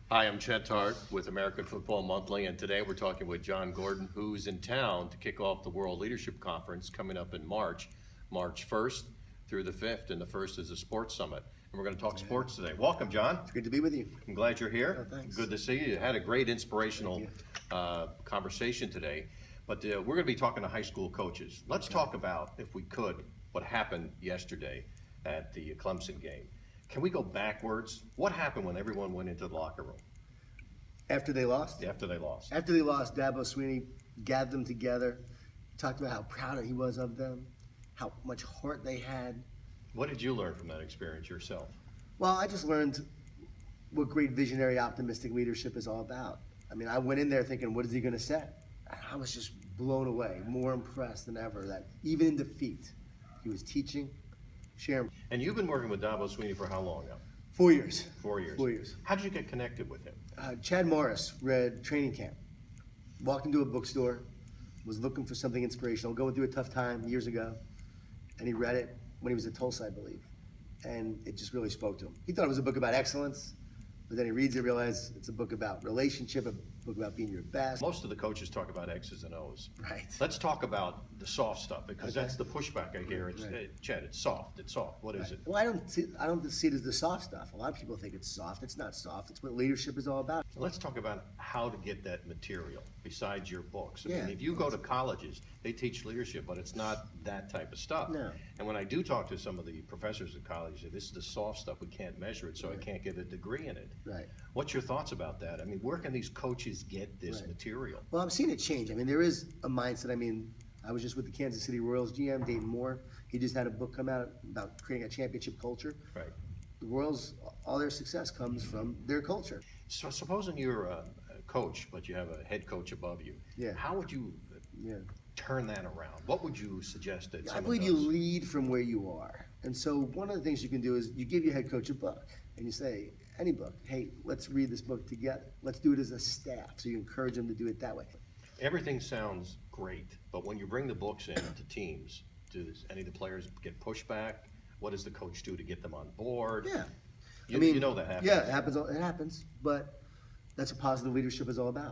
Hi, I'm Chet Tart with American Football Monthly, and today we're talking with John Gordon, who's in town to kick off the World Leadership Conference coming up in March 1st through the 5th, and the first is a sports summit. And we're going to talk sports today. Welcome, John. It's good to be with you. I'm glad you're here. Oh, thanks. Good to see you. You had a great inspirational conversation today, but we're going to be talking to high school coaches. Let's talk about, if we could, what happened yesterday at the Clemson game. Can we go backwards? What happened when everyone went into the locker room? After they lost? After they lost. After they lost, Dabo Sweeney gathered them together, talked about how proud he was of them, how much heart they had. What did you learn from that experience yourself? Well, I just learned what great visionary, optimistic leadership is all about. I mean, I went in there thinking, what is he going to say? I was just blown away, more impressed than ever that even in defeat, he was teaching, sharing. And you've been working with Dabo Sweeney for how long now? 4 years. 4 years. 4 years. How did you get connected with him? Chad Morris read Training Camp, walked into a bookstore, was looking for something inspirational, going through a tough time years ago, and he read it when he was at Tulsa, I believe, and it just really spoke to him. He thought it was a book about excellence, but then he reads it, realized it's a book about relationship, a book about being your best. Most of the coaches talk about X's and O's. Right. Let's talk about the soft stuff, because Okay. that's the pushback I hear. It's, Chad, it's soft. It's soft. What is it? Well, I don't see it as the soft stuff. A lot of people think it's soft. It's not soft. It's what leadership is all about. Let's talk about how to get that material besides your books. I Yeah. mean, if you go to colleges, they teach leadership, but it's not that type of stuff. No. And when I do talk to some of the professors at college, they say, this is the soft stuff. We can't measure it, so I can't give a degree in it. Right. What's your thoughts about that? I mean, where can these coaches get this Right. material? Well, I'm seeing it change. I mean, there is a mindset. I mean, I was just with the Kansas City Royals GM, Dayton Moore. He just had a book come out about creating a championship culture. Right. The Royals, all their success comes from their culture. So supposing you're a coach, but you have a head coach above you, Yeah. how would you Yeah. turn that around? What would you suggest that I someone believe you does? lead from where you are. And so one of the things you can do is you give your head coach a book and you say, any book, hey, let's read this book together. Let's do it as a staff. So you encourage them to do it that way. Everything sounds great, but when you bring the books in to teams, do any of the players get pushback? What does the coach do to get them on board? Yeah. You know that happens. Yeah, it happens. It happens. But that's what positive leadership is all about.